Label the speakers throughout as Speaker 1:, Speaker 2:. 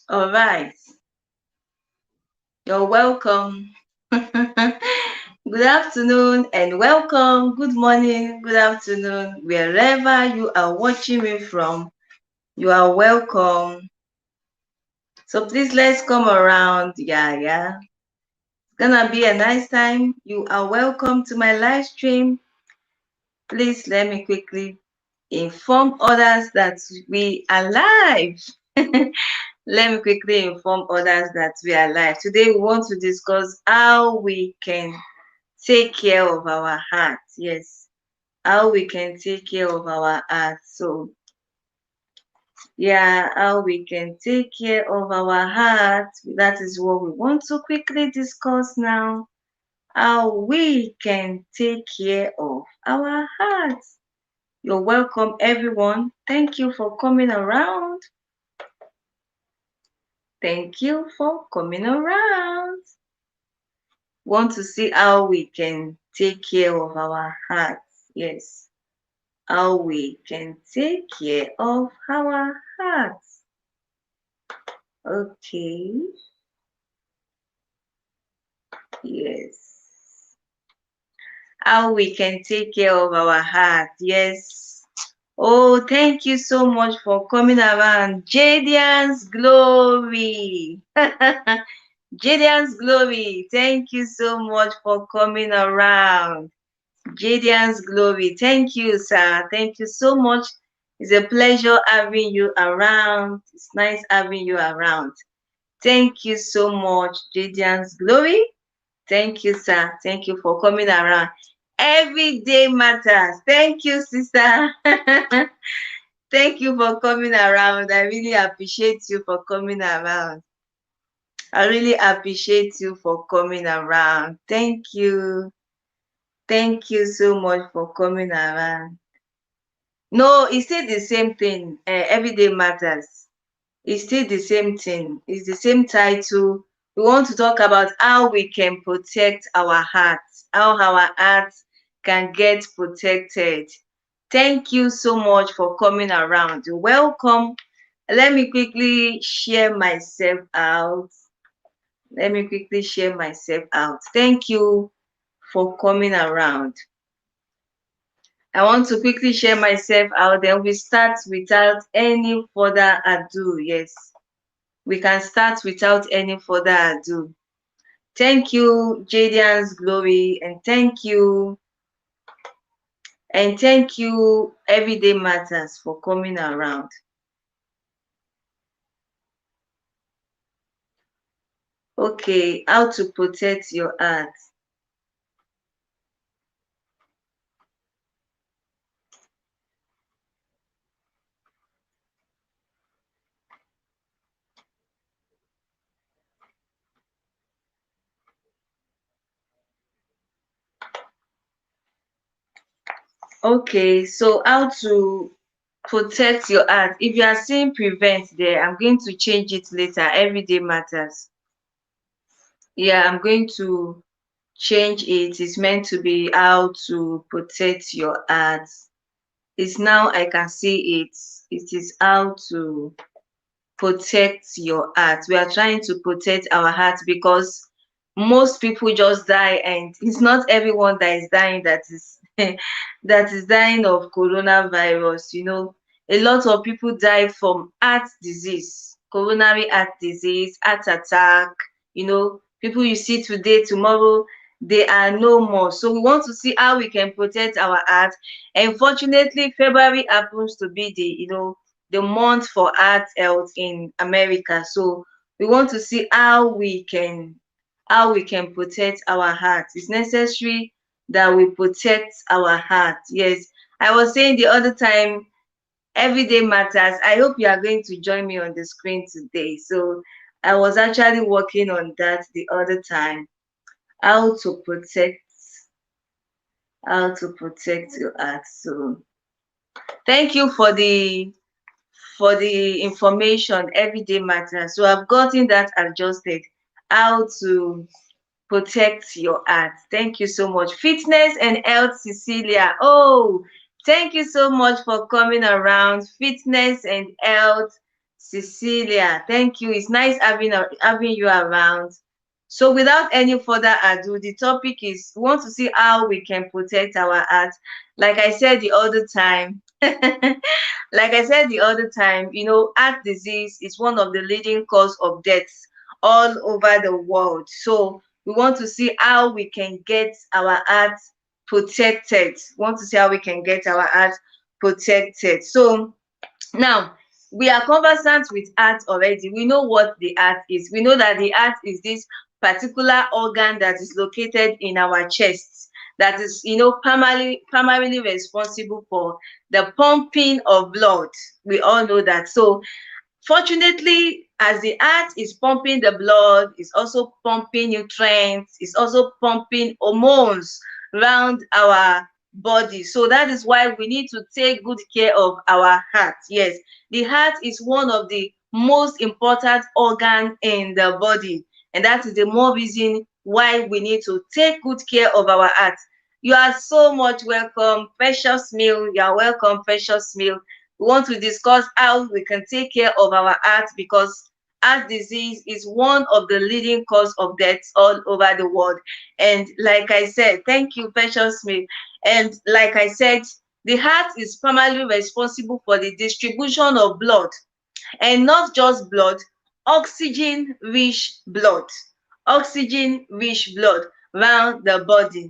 Speaker 1: All right. You're welcome. Good afternoon and welcome. Good morning, good afternoon. Wherever you are watching me from, you are welcome. So please let's come around. Yeah. It's gonna be a nice time. You are welcome to my live stream. Please let me quickly inform others that we are live. Let me quickly inform others that we are live. Today we want to discuss how we can take care of our heart. Yes, how we can take care of our heart. So, yeah, how we can take care of our heart. That is what we want to quickly discuss now. How we can take care of our hearts. You're welcome, everyone. Thank you for coming around. Thank you for coming around. Want to see how we can take care of our hearts. Yes, how we can take care of our hearts. Okay, yes. How we can take care of our heart. Yes. Oh, thank you so much for coming around. Jadian's Glory. Jadian's Glory. Thank you so much for coming around. Jadian's Glory. Thank you, sir. Thank you so much. It's a pleasure having you around. It's nice having you around. Thank you so much, Jadian's Glory. Thank you, sir. Thank you for coming around. Every day matters. Thank you, sister. Thank you for coming around. I really appreciate you for coming around. I really appreciate you for coming around. Thank you. Thank you so much for coming around. No, it's still the same thing. Everyday matters. It's still the same thing. It's the same title. We want to talk about how we can protect our hearts, how our hearts can get protected. Thank you so much for coming around. You're welcome. Let me quickly share myself out. Let me quickly share myself out. Thank you for coming around. I want to quickly share myself out, then we start without any further ado. Yes, we can start without any further ado. Thank you, Jadian's Glory, and thank you, Everyday Matters, for coming around. Okay, how to protect your heart. Okay, so how to protect your heart. If you are seeing prevent there, I'm going to change it later. Everyday Matters. Yeah, I'm going to change it. It's meant to be how to protect your heart. It's now I can see it. It is how to protect your heart. We are trying to protect our heart because most people just die, and it's not everyone that is dying that is that is dying of coronavirus. A lot of people die from heart disease, coronary heart disease, heart attack. People you see today, tomorrow they are no more. So we want to see how we can protect our heart. Unfortunately, February happens to be the month for heart health in America. So we want to see how we can protect our heart. It's necessary that we protect our heart. Yes. I was saying the other time, everyday matters. I hope you are going to join me on the screen today. So I was actually working on that the other time. How to protect your heart. So thank you for the information. Everyday matters. So I've gotten that adjusted. How to protect your heart. Thank you so much. Fitness and health, Cecilia. Oh, thank you so much for coming around. Fitness and health, Cecilia, thank you. It's nice having you around. So without any further ado, the topic is we want to see how we can protect our heart. Like I said the other time, heart disease is one of the leading cause of deaths all over the world. So we want to see how we can get our heart protected. We want to see how we can get our heart protected. So now, we are conversant with art already. We know what the art is. We know that the art is this particular organ that is located in our chest that is, primarily responsible for the pumping of blood. We all know that. So, fortunately, as the heart is pumping the blood, it's also pumping nutrients, it's also pumping hormones around our body. So that is why we need to take good care of our heart. Yes, the heart is one of the most important organ in the body, and that is the more reason why we need to take good care of our heart. You are so much welcome, Precious Meal. You are welcome, Precious Meal. We want to discuss how we can take care of our heart because heart disease is one of the leading cause of deaths all over the world. And like I said, thank you, Precious Smith. And like I said, the heart is primarily responsible for the distribution of blood, and not just blood, oxygen-rich blood, oxygen-rich blood around the body.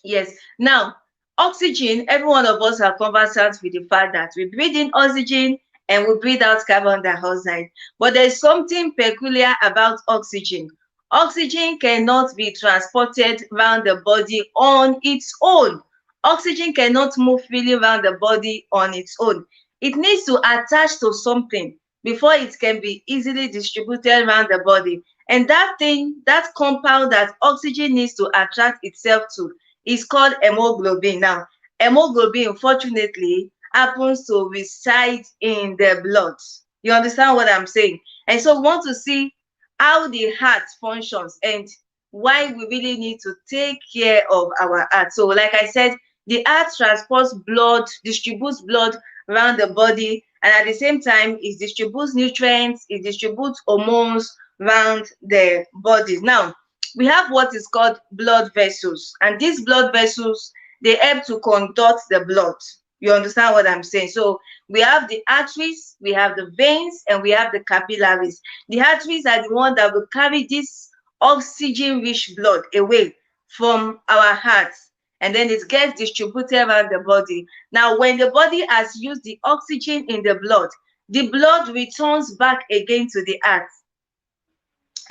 Speaker 1: Yes. Now, oxygen, every one of us are conversant with the fact that we breathe in oxygen and we breathe out carbon dioxide. But there's something peculiar about oxygen. Oxygen cannot be transported around the body on its own. Oxygen cannot move freely around the body on its own. It needs to attach to something before it can be easily distributed around the body. And that thing, that compound that oxygen needs to attract itself to, is called hemoglobin. Now, hemoglobin, unfortunately, happens to reside in the blood. You understand what I'm saying? And so we want to see how the heart functions and why we really need to take care of our heart. So, like I said, the heart transports blood, distributes blood around the body, and at the same time, it distributes nutrients, it distributes hormones around the body. Now, we have what is called blood vessels, and these blood vessels, they help to conduct the blood. You understand what I'm saying? So we have the arteries, we have the veins, and we have the capillaries. The arteries are the one that will carry this oxygen rich blood away from our hearts, and then it gets distributed around the body. Now, when the body has used the oxygen in the blood returns back again to the heart.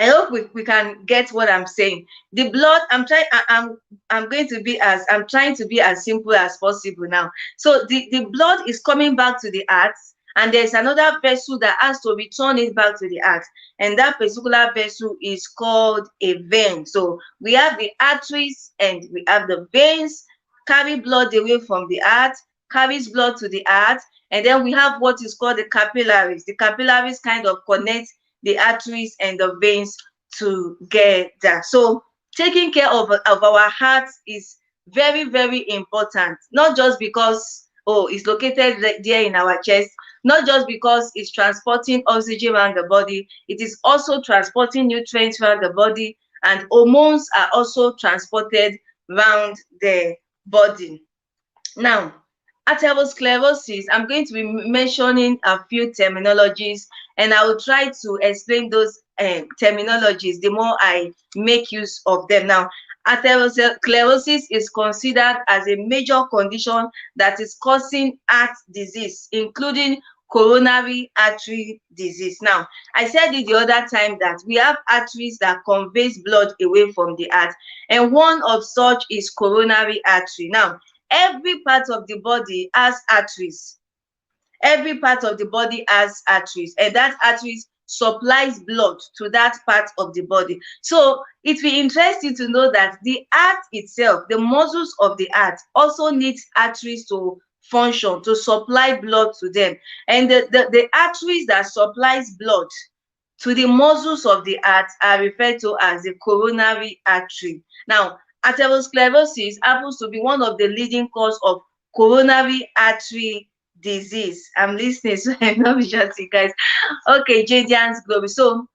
Speaker 1: I hope we can get what I'm saying. The blood, I'm going to be as I'm trying to be as simple as possible now. So the blood is coming back to the heart, and there's another vessel that has to return it back to the heart. And that particular vessel is called a vein. So we have the arteries and we have the veins, carry blood away from the heart, carries blood to the heart, and then we have what is called the capillaries. The capillaries kind of connect the arteries and the veins together. So taking care of our hearts is very, very important, not just because, oh, it's located there in our chest, not just because it's transporting oxygen around the body, it is also transporting nutrients around the body, and hormones are also transported around the body. Now, atherosclerosis, I'm going to be mentioning a few terminologies, and I will try to explain those terminologies the more I make use of them. Now, atherosclerosis is considered as a major condition that is causing heart disease, including coronary artery disease. Now, I said it the other time that we have arteries that conveys blood away from the heart, and one of such is coronary artery. Now, every part of the body has arteries. Every part of the body has arteries, and that arteries supplies blood to that part of the body. So it will be interesting to know that the heart itself, the muscles of the heart, also needs arteries to function, to supply blood to them. And the arteries that supplies blood to the muscles of the heart are referred to as the coronary artery. Now, atherosclerosis happens to be one of the leading cause of coronary artery disease. I'm listening, so I'm not shouting, guys. Okay, Jadian's glory. So,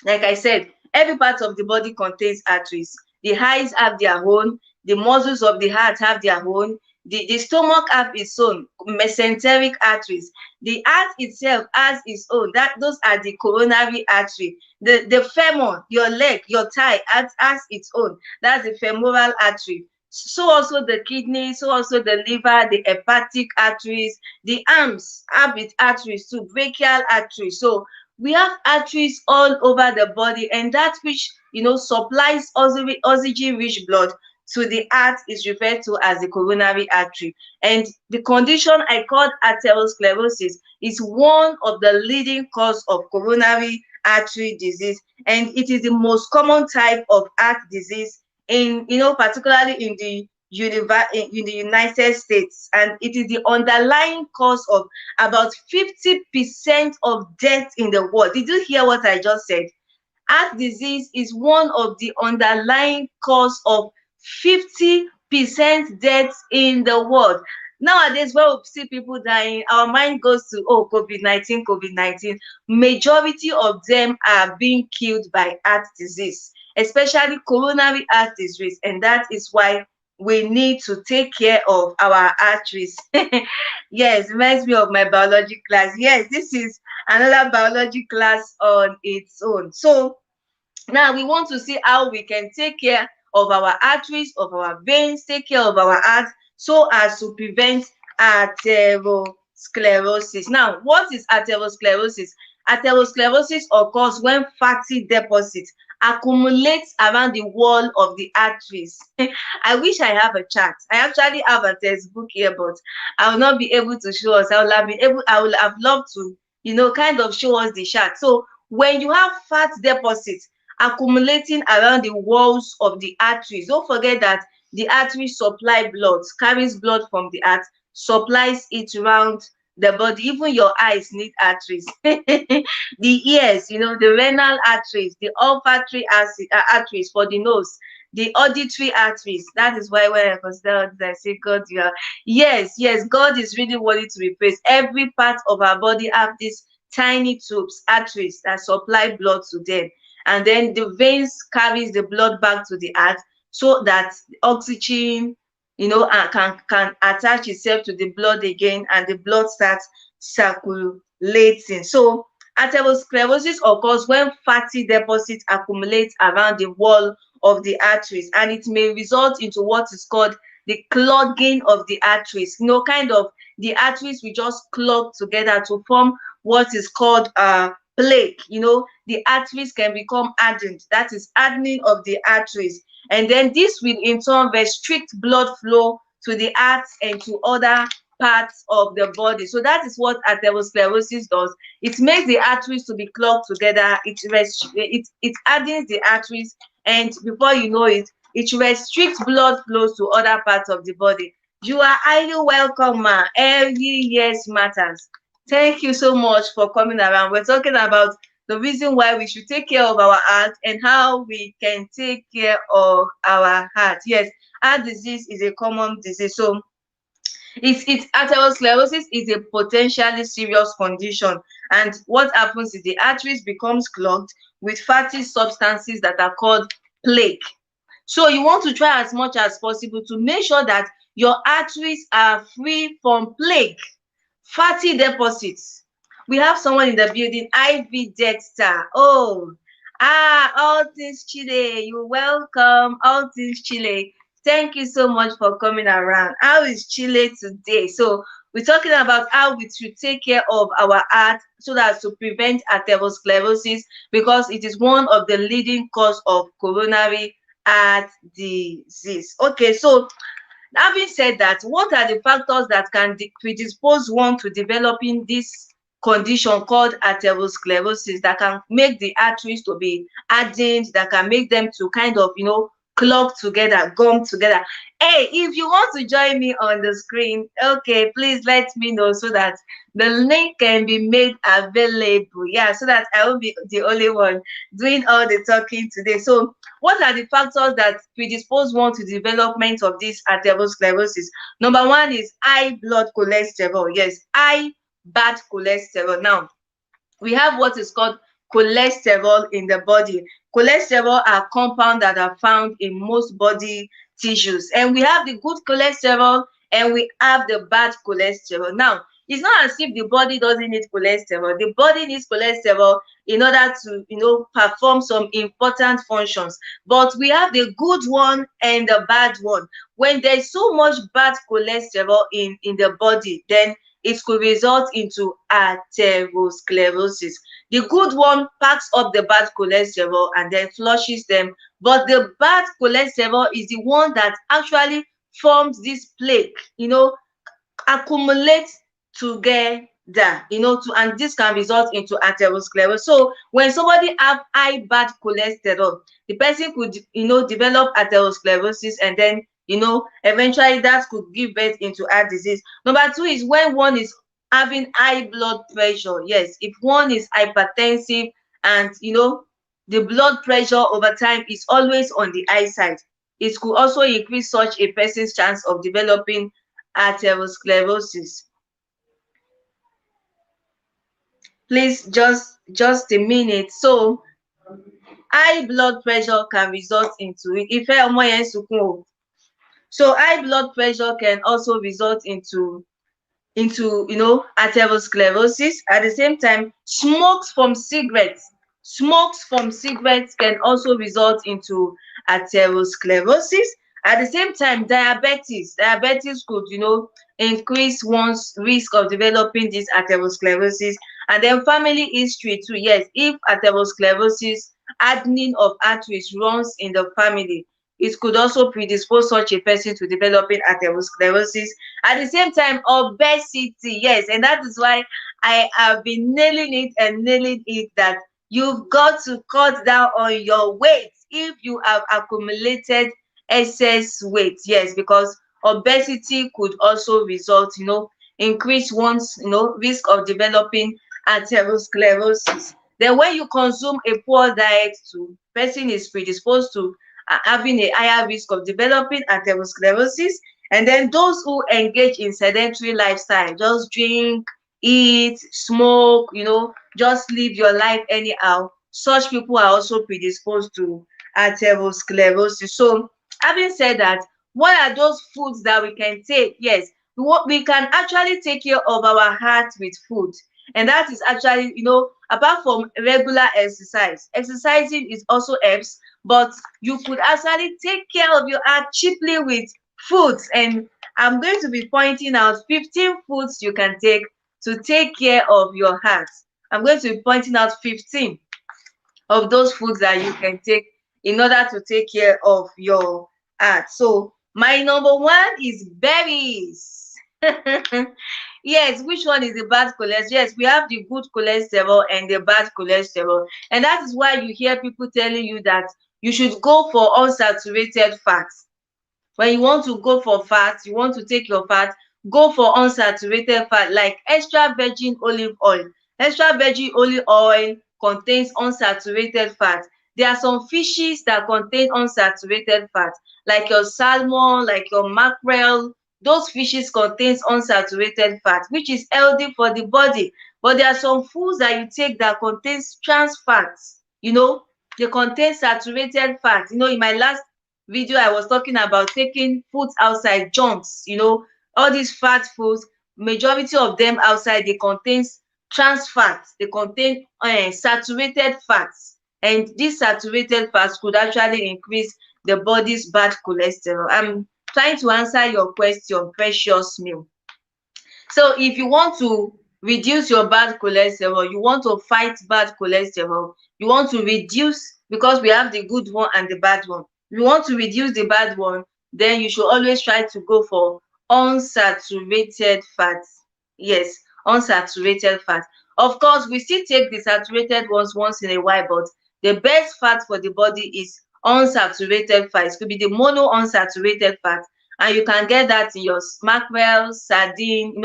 Speaker 1: like I said, every part of the body contains arteries. The eyes have their own, the muscles of the heart have their own, the stomach have its own mesenteric arteries. The heart itself has its own. That those are the coronary artery. The femur, your leg, your thigh has its own. That's the femoral artery. So also the kidney, so also the liver, the hepatic arteries, the arms have its arteries too, brachial arteries. So we have arteries all over the body, and that which supplies oxygen rich blood to the heart is referred to as the coronary artery. And the condition I called atherosclerosis is one of the leading cause of coronary artery disease, and it is the most common type of heart disease in particularly in the United States, and it is the underlying cause of about 50% of death in the world. Did you hear what I just said? Heart disease is one of the underlying cause of 50% deaths in the world. Nowadays, when we see people dying, our mind goes to, oh, COVID-19, COVID-19. Majority of them are being killed by heart disease, especially coronary heart disease, and that is why we need to take care of our arteries. Yes, reminds me of my biology class. Yes, this is another biology class on its own. So now we want to see how we can take care of our arteries, of our veins, take care of our heart so as to prevent atherosclerosis. Now, what is atherosclerosis? Atherosclerosis occurs when fatty deposits accumulate around the wall of the arteries. I wish I have a chart. I actually have a textbook here, but I will not be able to show us. I will have loved to, kind of show us the chart. So when you have fat deposits accumulating around the walls of the arteries, don't forget that the artery supply blood, carries blood from the heart, supplies it around the body. Even your eyes need arteries. The ears, the renal arteries, the olfactory arteries for the nose, the auditory arteries. That is why when I consider this, I say, God, you are. Yes, yes, God is really worthy to be praised. Every part of our body have these tiny tubes, arteries that supply blood to them. And then the veins carries the blood back to the heart so that oxygen, can attach itself to the blood again, and the blood starts circulating. So atherosclerosis occurs when fatty deposits accumulate around the wall of the arteries, and it may result into what is called the clogging of the arteries. Kind of the arteries will just clog together to form what is called plaque. The arteries can become hardened. That is hardening of the arteries. And then this will in turn restrict blood flow to the heart and to other parts of the body. So that is what atherosclerosis does. It makes the arteries to be clogged together. It hardens the arteries, and before you know it, it restricts blood flows to other parts of the body. You are highly welcome, ma. Every yes matters. Thank you so much for coming around. We're talking about the reason why we should take care of our heart and how we can take care of our heart. Yes, heart disease is a common disease. So it's atherosclerosis is a potentially serious condition, and what happens is the arteries becomes clogged with fatty substances that are called plaque. So you want to try as much as possible to make sure that your arteries are free from plaque, fatty deposits. We have someone in the building, Ivy Dexter. Oh, all things Chile. You're welcome. All things Chile. Thank you so much for coming around. How is Chile today? So we're talking about how we should take care of our heart so that to prevent atherosclerosis, because it is one of the leading cause of coronary heart disease. Okay, so having said that, what are the factors that can predispose one to developing this condition called atherosclerosis, that can make the arteries to be hardened, that can make them to kind of, clock together, gum together. Hey, if you want to join me on the screen, okay, please let me know so that the link can be made available. Yeah, so that I won't be the only one doing all the talking today. So, what are the factors that predispose one to the development of this atherosclerosis? Number one is high blood cholesterol. Yes, high bad cholesterol. Now, we have what is called cholesterol in the body. Cholesterol are compounds that are found in most body tissues. And we have the good cholesterol and we have the bad cholesterol. Now, it's not as if the body doesn't need cholesterol. The body needs cholesterol in order to, perform some important functions. But we have the good one and the bad one. When there's so much bad cholesterol in the body, then it could result into atherosclerosis. The good one packs up the bad cholesterol and then flushes them, but the bad cholesterol is the one that actually forms this plaque, accumulate together, and this can result into atherosclerosis. So when somebody have high bad cholesterol, the person could, develop atherosclerosis, and then, eventually that could give birth into heart disease. Number two is when one is having high blood pressure. Yes, if one is hypertensive and, the blood pressure over time is always on the high side, it could also increase such a person's chance of developing atherosclerosis. Please, just a minute. So high blood pressure can result into it. Ife ọmọ yẹn sunkún o. So high blood pressure can also result into atherosclerosis. At the same time, smokes from cigarettes can also result into atherosclerosis. At the same time, diabetes could, increase one's risk of developing this atherosclerosis. And then family history too. Yes, if atherosclerosis, hardening of arteries runs in the family, it could also predispose such a person to developing atherosclerosis. At the same time, obesity, yes, and that is why I have been nailing it that you've got to cut down on your weight if you have accumulated excess weight. Yes, because obesity could also result, increase one's, risk of developing atherosclerosis. Then when you consume a poor diet too, person is predisposed to having a higher risk of developing atherosclerosis. And then those who engage in sedentary lifestyle, just drink, eat, smoke, just live your life anyhow, such people are also predisposed to atherosclerosis. So having said that, what are those foods that we can take? Yes, we can actually take care of our heart with food. And that is actually, apart from regular exercise, exercising is also helps, but you could actually take care of your heart cheaply with foods. And I'm going to be pointing out 15 foods you can take to take care of your heart. I'm going to be pointing out 15 of those foods that you can take in order to take care of your heart. So my number one is berries. Yes, which one is the bad cholesterol? Yes, we have the good cholesterol and the bad cholesterol. And that is why you hear people telling you that you should go for unsaturated fats. When you want to go for fat, you want to take your fat, go for unsaturated fat like extra virgin olive oil. Extra virgin olive oil contains unsaturated fat. There are some fishes that contain unsaturated fat, like your salmon, like your mackerel. Those fishes contains unsaturated fat, which is healthy for the body. But there are some foods that you take that contains trans fats. They contain saturated fat. In my last video, I was talking about taking foods outside, junks, all these fat foods, majority of them outside, they contains trans fats, they contain saturated fats, and these saturated fats could actually increase the body's bad cholesterol. I'm trying to answer your question, precious meal. So if you want to reduce your bad cholesterol, you want to fight bad cholesterol, you want to reduce, because we have the good one and the bad one. You want to reduce the bad one, then you should always try to go for unsaturated fats. Yes, unsaturated fat. Of course, we still take the saturated ones once in a while, but the best fat for the body is unsaturated fat. It could be the mono unsaturated fat, and you can get that in your mackerel, sardine,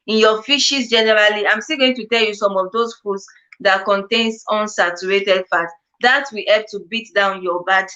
Speaker 1: in your fishes generally. I'm still going to tell you some of those foods that contains unsaturated fat. That will help to beat down your bad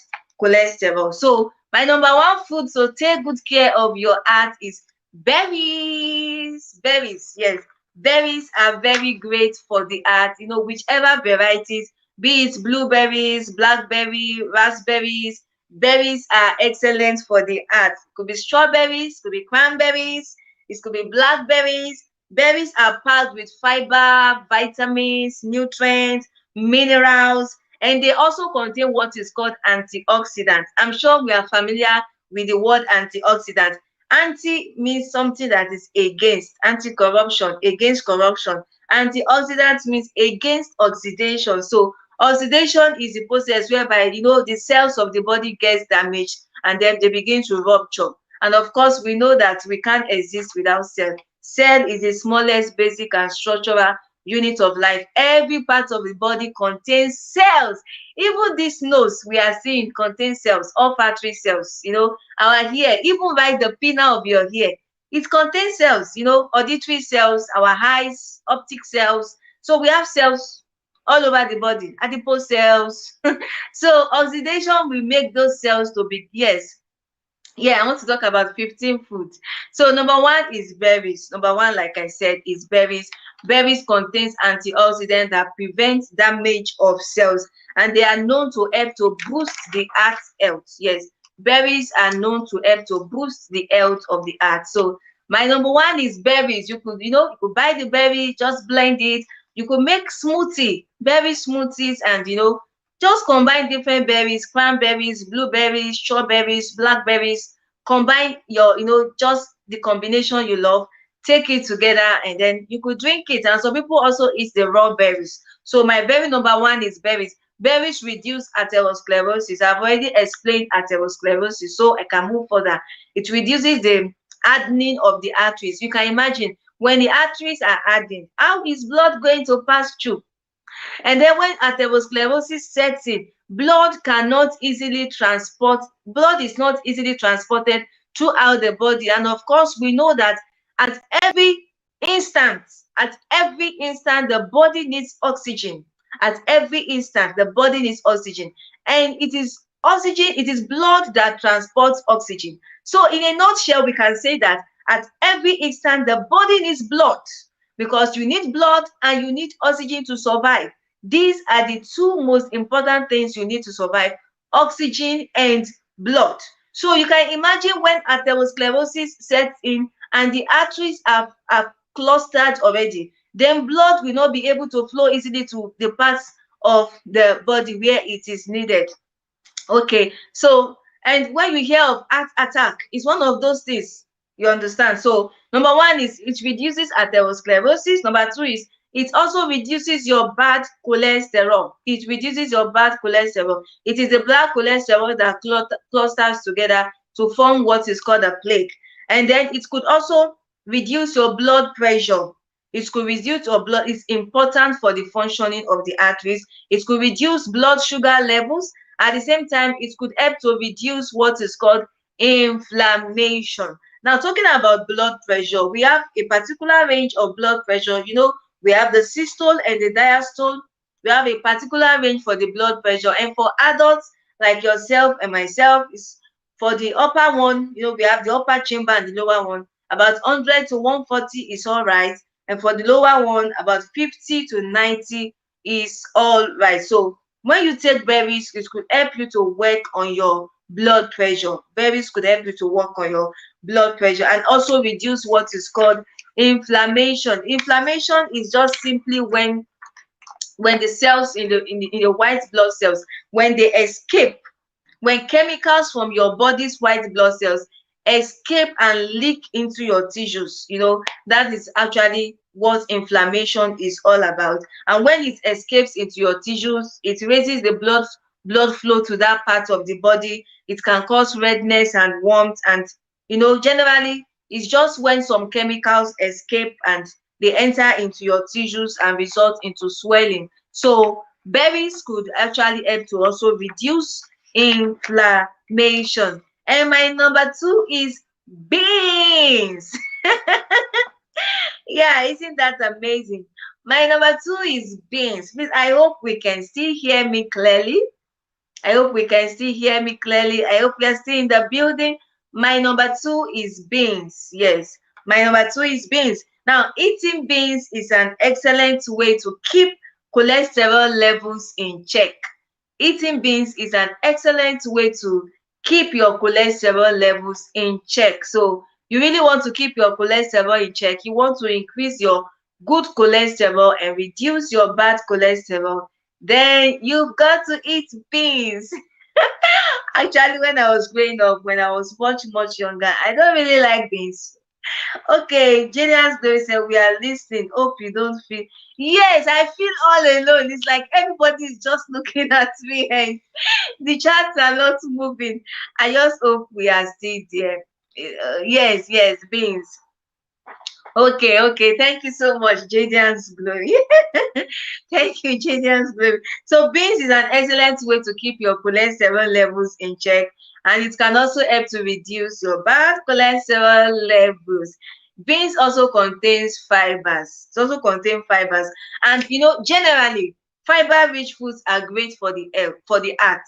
Speaker 1: cholesterol. So my number one food to take good care of your heart is berries. Berries, yes. Berries are very great for the heart, whichever varieties, be it blueberries, blackberry, raspberries. Berries are excellent for the heart. It could be strawberries, could be cranberries, it could be blackberries. Berries are packed with fiber, vitamins, nutrients, minerals, and they also contain what is called antioxidants. I'm sure we are familiar with the word antioxidant. Anti means something that is against, anti-corruption, against corruption. Antioxidant means against oxidation. So oxidation is the process whereby the cells of the body gets damaged and then they begin to rupture. And of course, we know that we can't exist without cell. Cell is the smallest basic and structural unit of life. Every part of the body contains cells. Even this nose we are seeing contains cells, olfactory cells, our hair, even right the pinna of your hair, it contains cells, auditory cells, our eyes, optic cells. So we have cells all over the body, adipose cells. So oxidation will make those cells to be, yes. Yeah, I want to talk about 15 foods. So number one is berries. Number one, like I said, is berries. Berries contains antioxidants that prevent damage of cells, and they are known to help to boost the heart health. Yes, berries are known to help to boost the health of the heart. So my number one is berries. You could buy the berry, just blend it. You could make smoothie, berry smoothies, and just combine different berries, cranberries, blueberries, strawberries, blackberries. Combine your, just the combination you love. Take it together and then you could drink it. And some people also eat the raw berries. So my berry number one is berries. Berries reduce atherosclerosis. I've already explained atherosclerosis, so I can move further. It reduces the hardening of the arteries. You can imagine when the arteries are hardened, how is blood going to pass through? And then when atherosclerosis sets in, blood is not easily transported throughout the body. And of course, we know that at every instant, the body needs oxygen. At every instant, the body needs oxygen. And it is oxygen, it is blood that transports oxygen. So in a nutshell, we can say that at every instant, the body needs blood, because you need blood and you need oxygen to survive. These are the two most important things you need to survive: oxygen and blood. So you can imagine when atherosclerosis sets in and the arteries are clustered already, then blood will not be able to flow easily to the parts of the body where it is needed. Okay, so and when you hear of heart attack, it's one of those things, you understand. So number one is it reduces atherosclerosis. Number two is it also reduces your bad cholesterol. It reduces your bad cholesterol. It is the bad cholesterol that clusters together to form what is called a plaque. And then it could also reduce your blood pressure. It could reduce your blood. It's important for the functioning of the arteries. It could reduce blood sugar levels. At the same time, it could help to reduce what is called inflammation. Now, talking about blood pressure, we have a particular range of blood pressure. We have the systole and the diastole. We have a particular range for the blood pressure. And for adults like yourself and myself, is for the upper one, we have the upper chamber and the lower one. About 100 to 140 is all right. And for the lower one, about 50 to 90 is all right. So when you take berries, it could help you to work on your blood pressure. Berries could help you to work on your blood pressure and also reduce what is called inflammation. Inflammation is just simply when the cells in the white blood cells, when they escape, when chemicals from your body's white blood cells escape and leak into your tissues, that is actually what inflammation is all about. And when it escapes into your tissues, it raises the blood flow to that part of the body. It can cause redness and warmth, and generally it's just when some chemicals escape and they enter into your tissues and result into swelling. So berries could actually help to also reduce inflammation. And my number two is beans. Yeah, isn't that amazing? My number two is beans. Please, I hope we can still hear me clearly. I hope we can still hear me clearly. I hope you're still in the building. My number two is beans. Yes, my number two is beans. Now, eating beans is an excellent way to keep cholesterol levels in check. Eating beans is an excellent way to keep your cholesterol levels in check. So, you really want to keep your cholesterol in check. You want to increase your good cholesterol and reduce your bad cholesterol, then you've got to eat beans. Actually, when I was growing up, when I was much younger, I don't really like beans. Okay, Jillian's Glory said we are listening. Hope you don't feel. Yes, I feel all alone. It's like everybody is just looking at me and the chats are not moving. I just hope we are still there. Yes, beans. Okay. Thank you so much, Jadian's Glory. Thank you, Jadian's Glory. So, beans is an excellent way to keep your cholesterol levels in check, and it can also help to reduce your bad cholesterol levels. Beans also contains fibers. It also contains fibers, and generally, fiber-rich foods are great for the health, for the heart.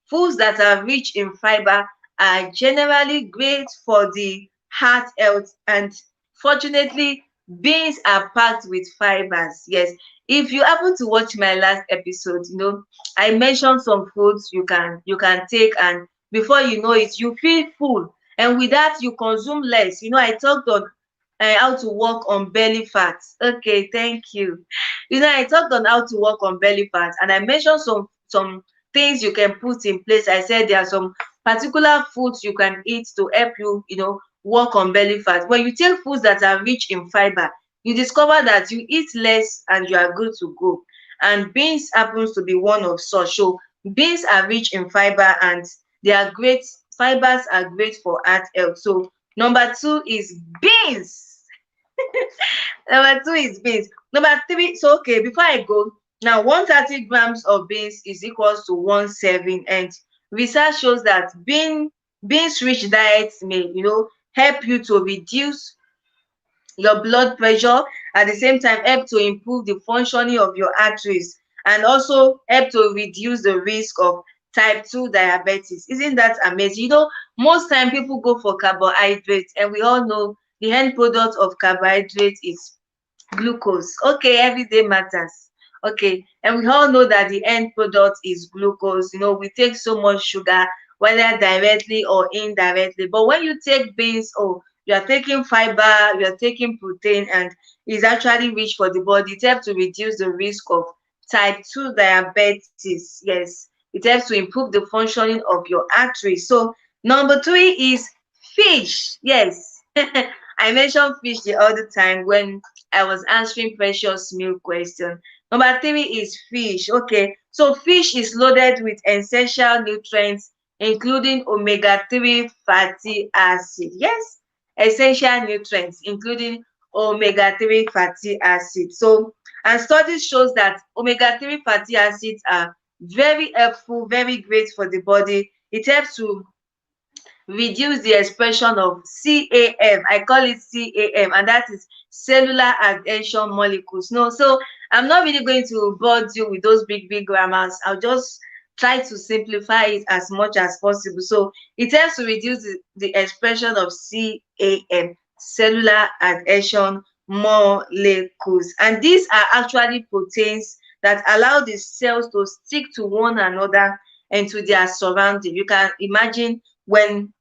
Speaker 1: Foods that are rich in fiber are generally great for the heart health, and fortunately, beans are packed with fibers. Yes. If you happen to watch my last episode, I mentioned some foods you can take, and before you know it, you feel full. And with that, you consume less. I talked on how to work on belly fat. Okay, thank you. I talked on how to work on belly fat, and I mentioned some things you can put in place. I said there are some particular foods you can eat to help you, work on belly fat. When you take foods that are rich in fiber, you discover that you eat less and you are good to go. And beans happens to be one of such. So beans are rich in fiber and they are great. Fibers are great for heart health. So number two is beans. Number two is beans. Number three, so okay, before I go, now 130 grams of beans is equals to one serving, and research shows that beans rich diets may, help you to reduce your blood pressure, at the same time help to improve the functioning of your arteries, and also help to reduce the risk of type 2 diabetes. Isn't that amazing? Most time people go for carbohydrates, and we all know the end product of carbohydrate is glucose. Okay, everyday matters. Okay, and we all know that the end product is glucose. We take so much sugar, whether directly or indirectly. But when you take beans, oh, you are taking fiber, you are taking protein, and it's actually rich for the body. It helps to reduce the risk of type 2 diabetes. Yes, it helps to improve the functioning of your arteries. So, number three is fish. Yes. I mentioned fish the other time when I was answering Precious Milk question. Number three is fish. Okay, so fish is loaded with essential nutrients, including omega-3 fatty acid. Yes, essential nutrients, including omega-3 fatty acid. So, and studies shows that omega-3 fatty acids are very helpful, very great for the body. It helps to reduce the expression of CAM. I call it CAM, and that is cellular adhesion molecules. No, so I'm not really going to bore you with those big grammars. I'll just try to simplify it as much as possible. So it helps to reduce the expression of CAM, cellular adhesion molecules. And these are actually proteins that allow the cells to stick to one another and to their surrounding. You can imagine when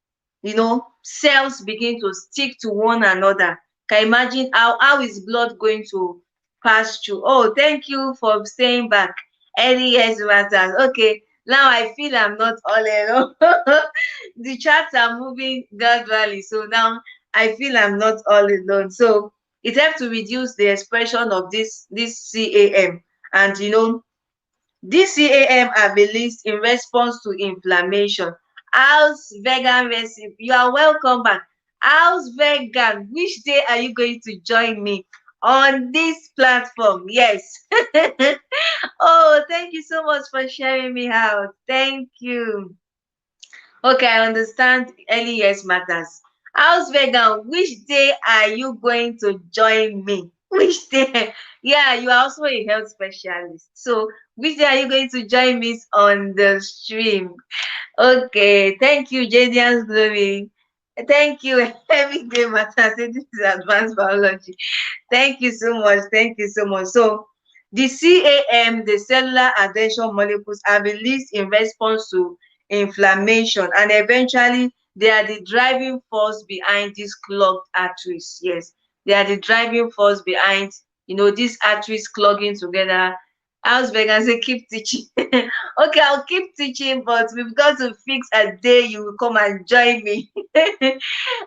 Speaker 1: cells begin to stick to one another. Can imagine how is blood going to pass through. Oh, thank you for staying back. Early years matters. Okay, now I feel I'm not all alone. The charts are moving gradually, so now I feel I'm not all alone. So it helps to reduce the expression of this CAM, and these CAM are released in response to inflammation. House vegan recipe, you are welcome back. House vegan, which day are you going to join me on this platform? Yes. Oh, thank you so much for sharing me out. Thank you. Okay, I understand early years matters. House vegan, which day are you going to join me? Which day? Yeah, you are also a health specialist. So, which day are you going to join me on the stream? Okay, thank you, Jadian's Glory. Thank you, Everyday Matters. This is advanced biology. Thank you so much. Thank you so much. So, the CAM, the cellular adhesion molecules, are released in response to inflammation, and eventually they are the driving force behind these clogged arteries. Yes, they are the driving force behind, these arteries clogging together. House vegan say keep teaching. Okay, I'll keep teaching, but we've got to fix a day you will come and join me.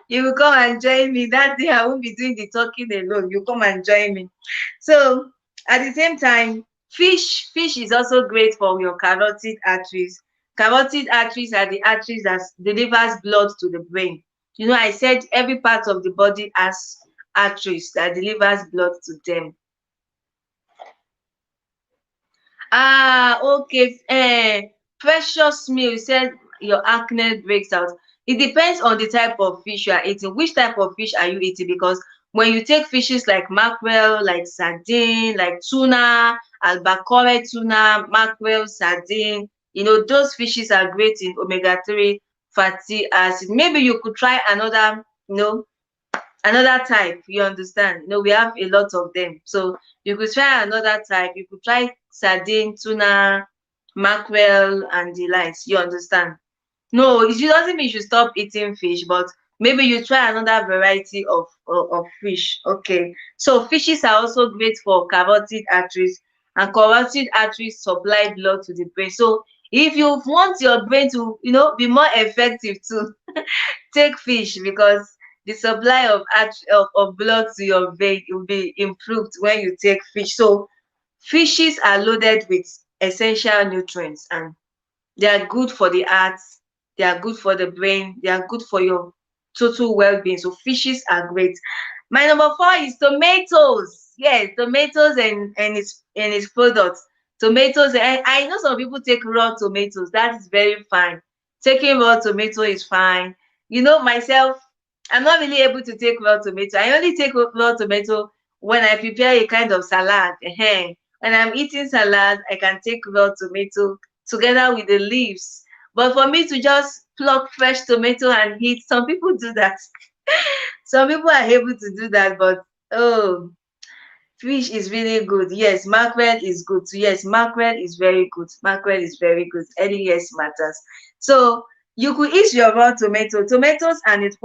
Speaker 1: You will come and join me. That day I won't be doing the talking alone. You come and join me. So at the same time, fish is also great for your carotid arteries. Carotid arteries are the arteries that delivers blood to the brain. I said every part of the body has arteries that delivers blood to them. Okay. Precious meal, you said your acne breaks out. It depends on the type of fish you are eating. Which type of fish are you eating? Because when you take fishes like mackerel, like sardine, like tuna, albacore tuna, mackerel, sardine, those fishes are great in omega-3 fatty acid. Maybe you could try another type, you understand. We have a lot of them, so you could try another type. You could try sardine, tuna, mackerel and the likes, you understand. No, it doesn't mean you should stop eating fish, but maybe you try another variety of fish. Okay, so fishes are also great for carotid arteries, and carotid arteries supply blood to the brain. So if you want your brain to be more effective too, take fish, because the supply of blood to your vein will be improved when you take fish. So fishes are loaded with essential nutrients, and they are good for the heart, they are good for the brain, they are good for your total well-being. So fishes are great. My number 4 is tomatoes. Yes, tomatoes and its products. Tomatoes, and I know some people take raw tomatoes. That is very fine. Taking raw tomato is fine. Myself, I'm not really able to take raw tomato. I only take raw tomato when I prepare a kind of salad. When I'm eating salad, I can take raw tomato together with the leaves. But for me to just pluck fresh tomato and eat, some people do that. Some people are able to do that, but oh, fish is really good. Yes, mackerel is good too. Yes, mackerel is very good. Mackerel is very good. Early years matters. So you could eat your raw tomato. Tomatoes and its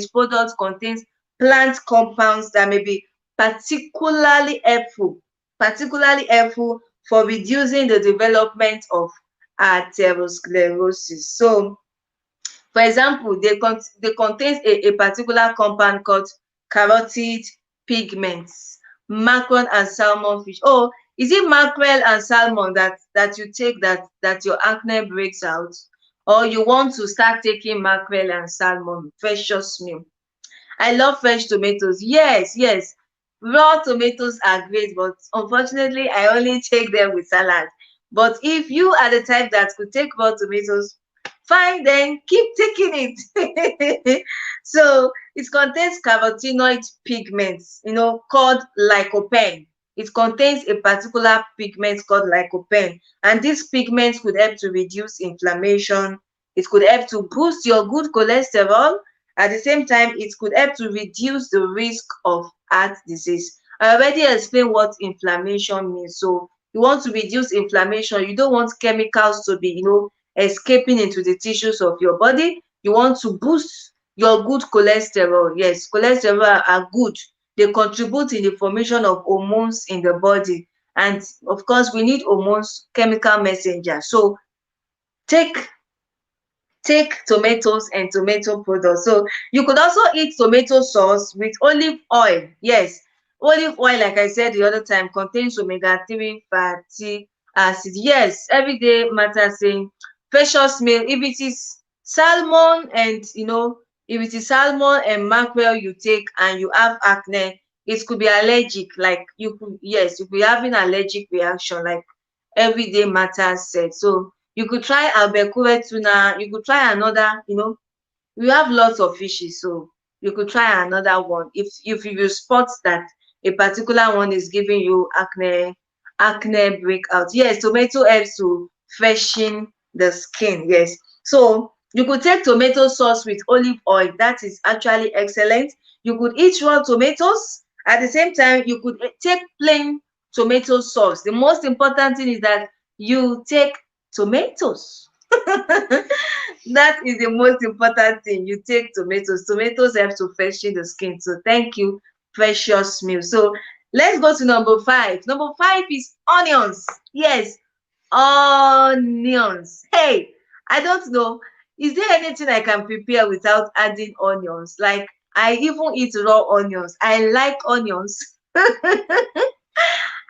Speaker 1: products contains plant compounds that may be particularly helpful, for reducing the development of atherosclerosis. So for example, they contains a particular compound called carotid pigments. Mackerel and salmon fish. Oh, is it mackerel and salmon that you take that your acne breaks out? Or you want to start taking mackerel and salmon, precious meal? I love fresh tomatoes. Yes, yes. Raw tomatoes are great, but unfortunately, I only take them with salad. But if you are the type that could take raw tomatoes, fine, then keep taking it. So it contains carotenoid pigments, called lycopene. It contains a particular pigment called lycopene, and these pigments could help to reduce inflammation. It could help to boost your good cholesterol. At the same time, it could help to reduce the risk of heart disease. I already explained what inflammation means. So you want to reduce inflammation. You don't want chemicals to be, escaping into the tissues of your body. You want to boost your good cholesterol. Yes, cholesterol are good. They contribute in the formation of hormones in the body. And of course, we need hormones, chemical messengers. So take take tomatoes and tomato products. So you could also eat tomato sauce with olive oil. Yes, olive oil, like I said the other time, contains omega-3 fatty acid. Yes, everyday matter saying precious meal. If it is salmon and mackerel you take and you have acne, it could be allergic. Like you could be having allergic reaction, like everyday matters said. So You could try albecue tuna. You could try another, we have lots of fishes, so you could try another one if you spot that a particular one is giving you acne breakout. Yes, tomato helps to freshen the skin. Yes, so you could take tomato sauce with olive oil. That is actually excellent. You could eat raw tomatoes. At the same time, you could take plain tomato sauce. The most important thing is that you take tomatoes. That is the most important thing. You take tomatoes. Tomatoes help to freshen the skin. So thank you, precious meal. So let's go to number 5. Number 5 is onions. Yes, onions. Hey, I don't know. Is there anything I can prepare without adding onions? Like, I even eat raw onions. I like onions.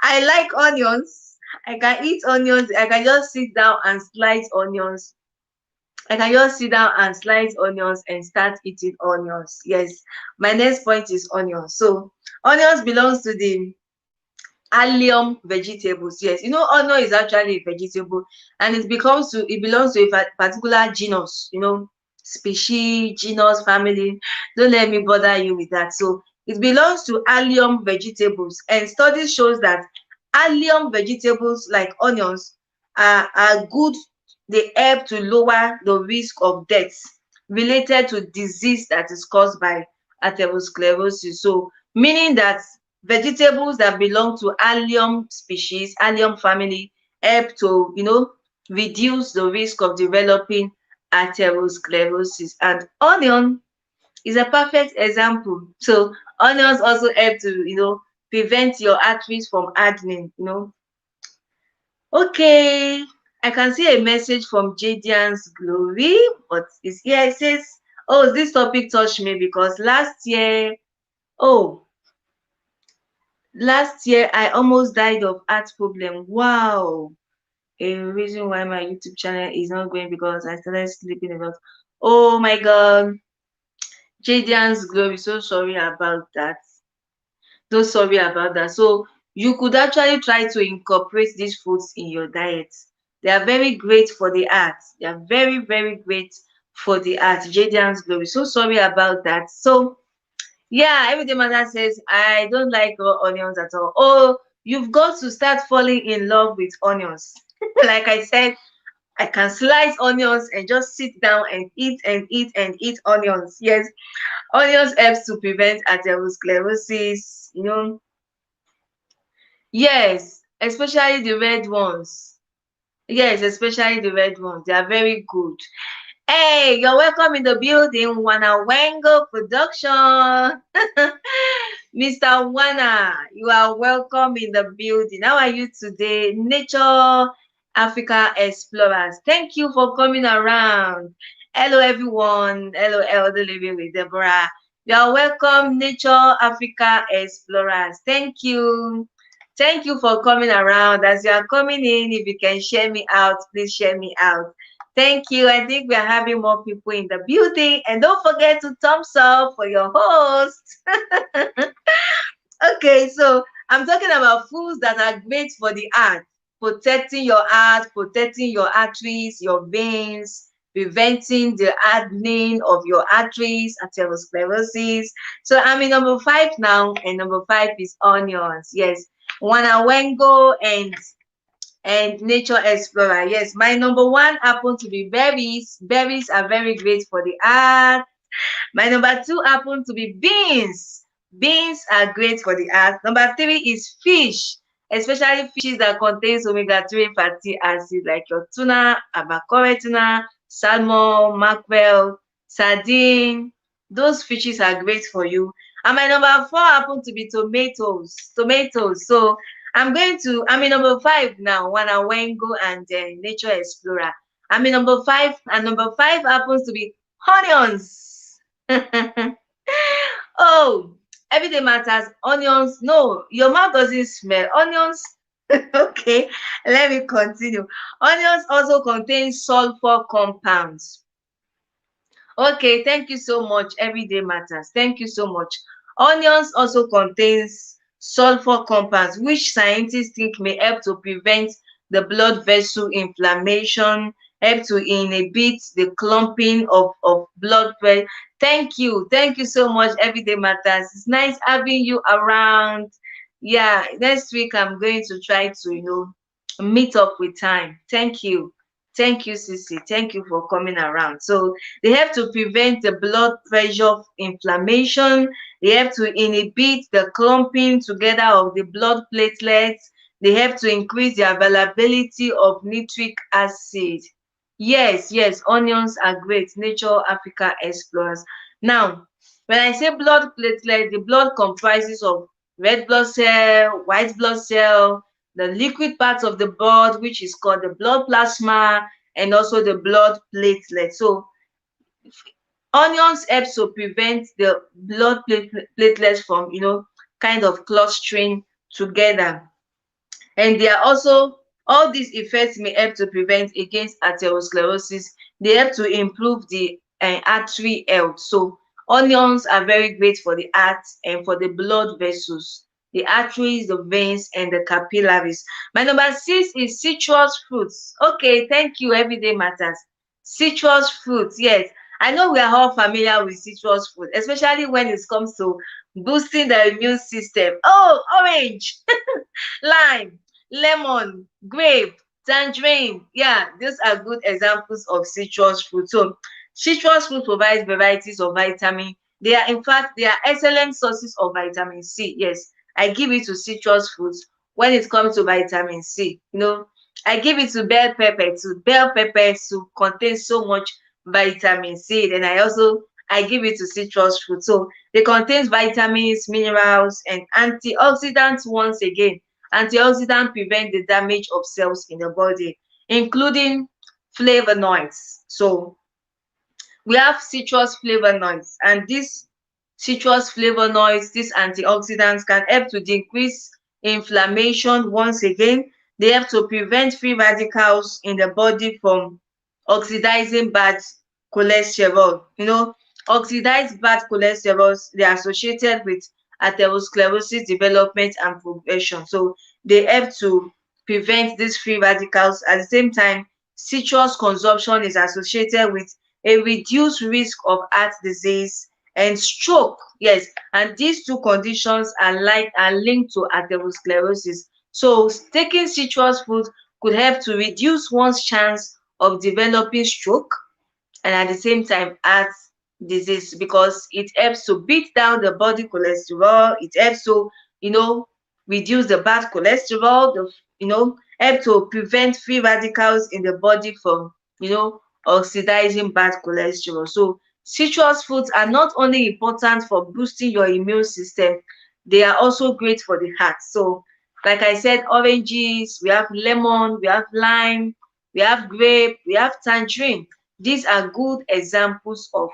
Speaker 1: I like onions. I can eat onions. I can just sit down and slice onions. I can just sit down and slice onions and start eating onions. Yes, my next point is onions. So onions belongs to the allium vegetables. Yes, onion is actually a vegetable, and it belongs to a particular genus, species, genus, family. Don't let me bother you with that. So it belongs to allium vegetables, and studies shows that allium vegetables like onions are good. They help to lower the risk of death related to disease that is caused by atherosclerosis. So meaning that vegetables that belong to allium species, allium family, help to, reduce the risk of developing atherosclerosis. And onion is a perfect example. So onions also help to, prevent your arteries from hardening. Okay, I can see a message from Jadian's Glory, but it's here. It says, "Oh, this topic touched me because oh, last year I almost died of heart problem. Wow, a reason why my YouTube channel is not going because I started sleeping a lot. Oh my God, Jadian's Glory, so sorry about that. So sorry about that. So you could actually try to incorporate these foods in your diet. They are very great for the heart. They are very, very great for the heart. Jadian's Glory. So sorry about that. So yeah, Everyday Mother says, I don't like raw onions at all. Oh, you've got to start falling in love with onions. Like I said, I can slice onions and just sit down and eat and eat and eat onions. Yes, onions helps to prevent atherosclerosis. Yes, especially the red ones. Yes, especially the red ones. They are very good. Hey, you're welcome in the building, Wana Wango Production. Mr. Wana, you are welcome in the building. How are you today? Nature Africa Explorers. Thank you for coming around. Hello, everyone. Hello, Elder Living with Deborah. You are welcome, Nature Africa Explorers. Thank you. Thank you for coming around. As you are coming in, if you can share me out, please share me out. Thank you. I think we are having more people in the building. And don't forget to thumbs up for your host. Okay, so I'm talking about foods that are great for the heart, protecting your heart, protecting your arteries, your veins, preventing the hardening of your arteries, atherosclerosis. So I'm in number 5 now, and number 5 is onions. Yes, Wanawengo and Nature Explorer. Yes, my number 1 happen to be berries. Berries are very great for the heart. My number 2 happen to be beans. Beans are great for the heart. Number 3 is fish, especially fishes that contains omega-3 fatty acid like your tuna, abacore tuna, salmon, mackerel, sardine. Those fishes are great for you. And my number 4 happen to be tomatoes. Tomatoes. So I'm in number 5 now, Wanawengo and Nature Explorer. I'm in number 5, and number 5 happens to be onions. Oh, Everyday Matters, onions. No, your mouth doesn't smell. Onions. Okay, let me continue. Onions also contain sulfur compounds. Okay, thank you so much, Everyday Matters. Thank you so much. Onions also contains sulfur compounds, which scientists think may help to prevent the blood vessel inflammation, help to inhibit the clumping of blood pressure. Thank you so much, Everyday Matters. It's nice having you around. Yeah, next week I'm going to try to, meet up with time. Thank you. Thank you, Sissy. Thank you for coming around. So they have to prevent the blood pressure inflammation. They have to inhibit the clumping together of the blood platelets. They have to increase the availability of nitric acid. Yes, yes, onions are great. Nature Africa Explorers. Now, when I say blood platelet, the blood comprises of red blood cell, white blood cell, the liquid part of the blood, which is called the blood plasma, and also the blood platelet. So onions helps to prevent the blood platelets from, kind of clustering together. And they are also, all these effects may help to prevent against atherosclerosis. They help to improve the artery health. So onions are very great for the heart and for the blood vessels, the arteries, the veins, and the capillaries. My number 6 is citrus fruits. Okay, thank you. Everyday Matters. Citrus fruits, yes. I know we are all familiar with citrus fruit, especially when it comes to boosting the immune system. Oh, orange, lime, lemon, grape, tangerine. Yeah, these are good examples of citrus fruit. So citrus fruit provides varieties of vitamin. They are, in fact, they are excellent sources of vitamin C. Yes, I give it to citrus fruits when it comes to vitamin C. I give it to bell pepper too. Bell peppers to contain so much vitamin C. Then I give it to citrus fruit. So they contain vitamins, minerals, and antioxidants once again. Antioxidants prevent the damage of cells in the body, including flavonoids. So we have citrus flavonoids, and these citrus flavonoids, these antioxidants, can help to decrease inflammation once again. They help to prevent free radicals in the body from oxidizing bad cholesterol. Oxidized bad cholesterol, they are associated with atherosclerosis development and progression. So they help to prevent these free radicals. At the same time, citrus consumption is associated with a reduced risk of heart disease and stroke. Yes, and these two conditions are linked to atherosclerosis. So taking citrus fruit could help to reduce one's chance of developing stroke and at the same time heart disease, because it helps to beat down the body cholesterol. It helps to, reduce the bad cholesterol, help to prevent free radicals in the body from, oxidizing bad cholesterol. So citrus fruits are not only important for boosting your immune system, they are also great for the heart. So like I said, oranges, we have lemon, we have lime, we have grape, we have tangerine. These are good examples of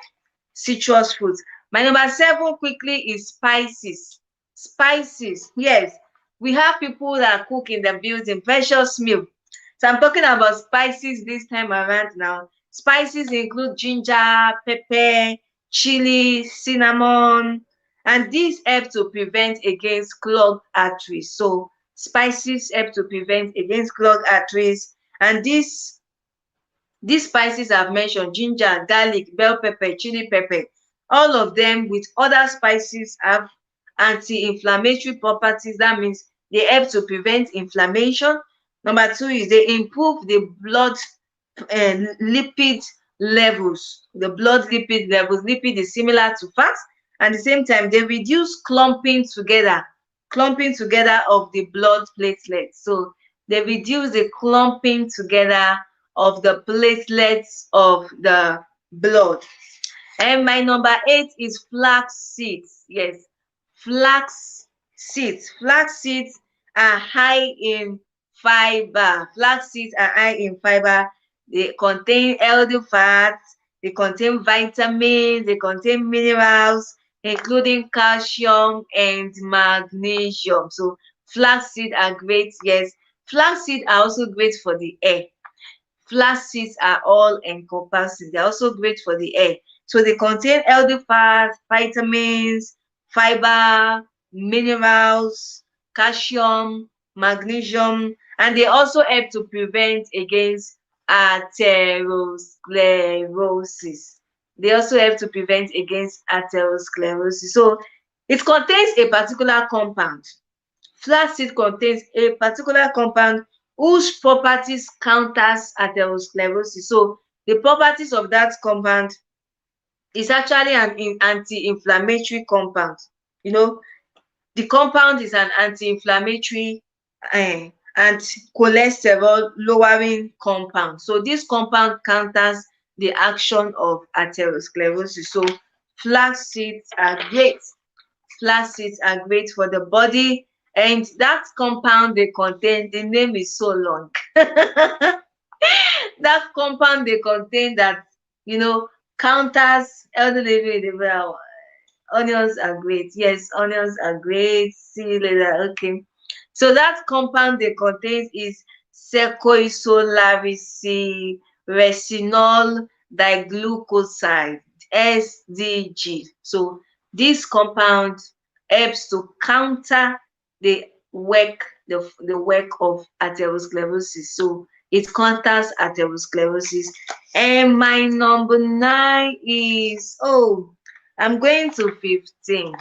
Speaker 1: citrus fruits. My number 7 quickly is spices. Spices, yes. We have people that cook in the building, precious meal. So I'm talking about spices this time around now. Spices include ginger, pepper, chili, cinnamon, and these help to prevent against clogged arteries. So spices help to prevent against clogged arteries, and these spices I've mentioned, ginger, garlic, bell pepper, chili pepper, all of them with other spices have anti-inflammatory properties. That means they help to prevent inflammation. Number 2 is they improve the blood lipid levels. The blood lipid levels. Lipid is similar to fat. At the same time, they reduce clumping together of the blood platelets. So they reduce the clumping together of the platelets of the blood. And my number 8 is flax seeds. Yes, flax seeds. Flax seeds are high in fiber. Flax seeds are high in fiber. They contain healthy fats, they contain vitamins, they contain minerals, including calcium and magnesium. So flax seeds are great, yes. Flax seeds are also great for the hair. Flax seeds are all encompassing. They're also great for the hair. So they contain healthy fats, vitamins, fiber, minerals, calcium, magnesium, And they also help to prevent against atherosclerosis. They also help to prevent against atherosclerosis. So it contains a particular compound. Flaxseed contains a particular compound whose properties counters atherosclerosis. So the properties of that compound is actually an anti-inflammatory compound. You know, the compound is an anti-inflammatory and cholesterol lowering compound. So this compound counters the action of atherosclerosis. So flax seeds are great. Flax seeds are great for the body, and that compound they contain, the name is so long. That compound they contain that, you know, counters elderly. Well, onions are great. Yes, onions are great. See you later. Okay. So that compound they contain is secoisolarisi resinol diglucoside, SDG. So this compound helps to counter the work of atherosclerosis. So it counters atherosclerosis. And my number 9 is, I'm going to 15.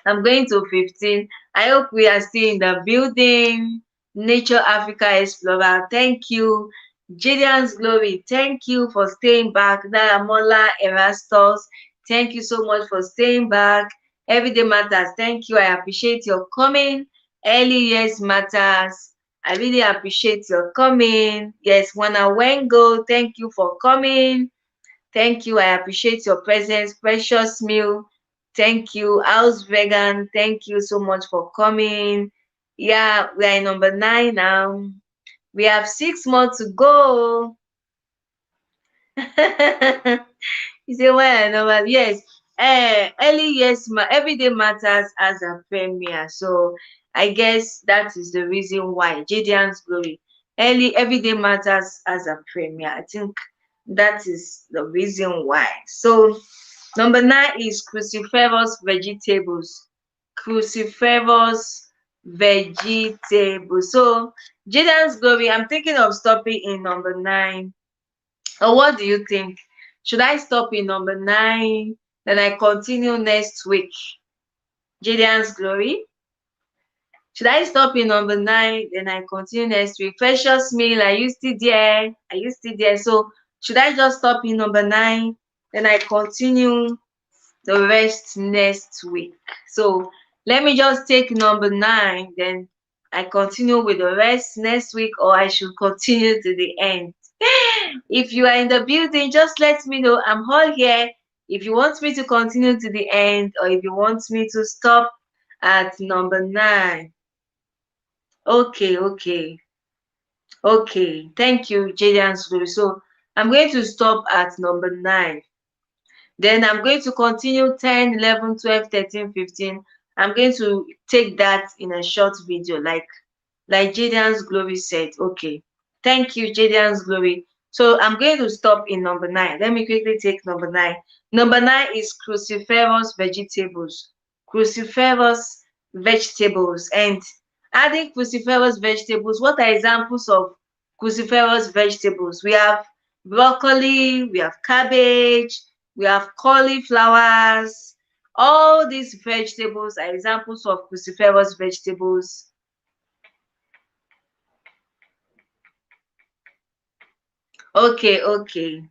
Speaker 1: I'm going to 15. I hope we are still in the building. Nature Africa Explorer, thank you. Gideon's Glory, thank you for staying back. Daramola Erastus, thank you so much for staying back. Everyday Matters, thank you. I appreciate your coming. Early Years Matters, I really appreciate your coming. Yes, Wana Wengo, thank you for coming. Thank you. I appreciate your presence. Precious Meal. Thank you. House Vegan. Thank you so much for coming. Yeah, we are in number 9 now. We have 6 more to go. You say, well, no, yes. Early Yes, Everyday Matters as a premiere. So I guess that is the reason why. Gideon's Glory. Everyday Matters as a premiere. I think that is the reason why. So number 9 is cruciferous vegetables. Cruciferous vegetables. So Gideon's Glory, I'm thinking of stopping in number 9. Or what do you think? Should I stop in number 9? Then I continue next week. Gideon's Glory. Should I stop in number 9? Then I continue next week. Precious Meal, are you still there? Are you still there? So should I just stop in number 9? Then I continue the rest next week. So let me just take number 9. Then I continue with the rest next week, or I should continue to the end. If you are in the building, just let me know. I'm all here. If you want me to continue to the end, or if you want me to stop at number 9. Okay, okay, okay. Thank you, Jadian Sulu. So I'm going to stop at number 9. Then I'm going to continue 10, 11, 12, 13, 15. I'm going to take that in a short video, like Jadian's Glory said. Okay. Thank you, Jadian's Glory. So I'm going to stop in number 9. Let me quickly take number 9. Number 9 is cruciferous vegetables. Cruciferous vegetables. And adding cruciferous vegetables, what are examples of cruciferous vegetables? We have broccoli, we have cabbage, we have cauliflowers. All these vegetables are examples of cruciferous vegetables. Okay, okay.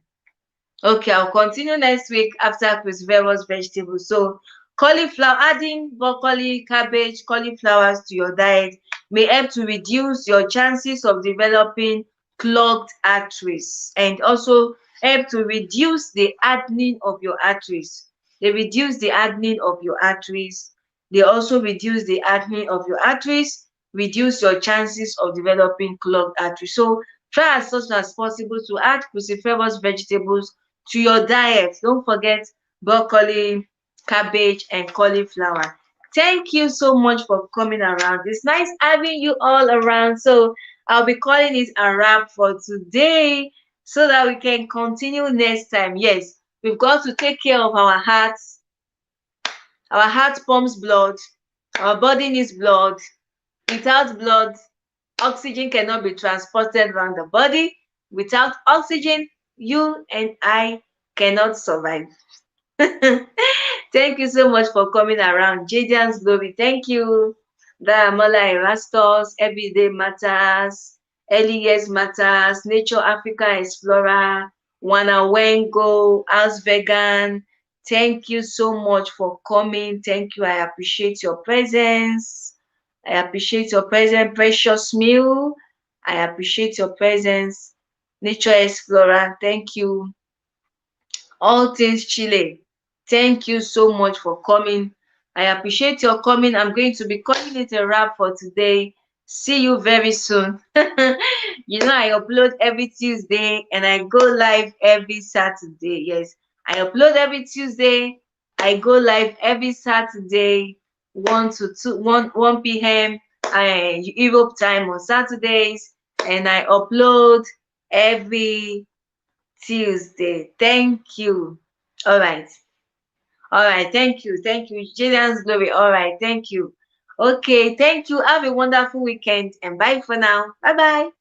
Speaker 1: Okay, I'll continue next week after cruciferous vegetables. So cauliflower, adding broccoli, cabbage, cauliflowers to your diet may help to reduce your chances of developing clogged arteries, and also help to reduce the hardening of your arteries. They reduce the hardening of your arteries. They also reduce the hardening of your arteries, reduce your chances of developing clogged arteries. So try as much as possible to add cruciferous vegetables to your diet. Don't forget broccoli, cabbage, and cauliflower. Thank you so much for coming around. It's nice having you all around. So I'll be calling it a wrap for today, so that we can continue next time. Yes, we've got to take care of our hearts. Our heart pumps blood. Our body needs blood. Without blood, Oxygen cannot be transported around the body. Without oxygen, you and I cannot survive. Thank you so much for coming around. Jadian's Glory. Thank you. Damola Erastus, Everyday Matters, Early Years Matters, Nature Africa Explorer, Wana Wengo, House Vegan. Thank you so much for coming. Thank you. I appreciate your presence. I appreciate your presence, Precious Meal. I appreciate your presence, Nature Explorer. Thank you. All Things Chile. Thank you so much for coming. I appreciate your coming. I'm going to be calling it a wrap for today. See you very soon. You know, I upload every Tuesday and I go live every Saturday. Yes, I upload every Tuesday. I go live every Saturday, 1 to 2, 1 p.m. Europe time on Saturdays, and I upload every Tuesday. Thank you. All right. All right. Thank you. Thank you. Jillian's Glory. All right. Thank you. Okay. Thank you. Have a wonderful weekend and bye for now. Bye bye.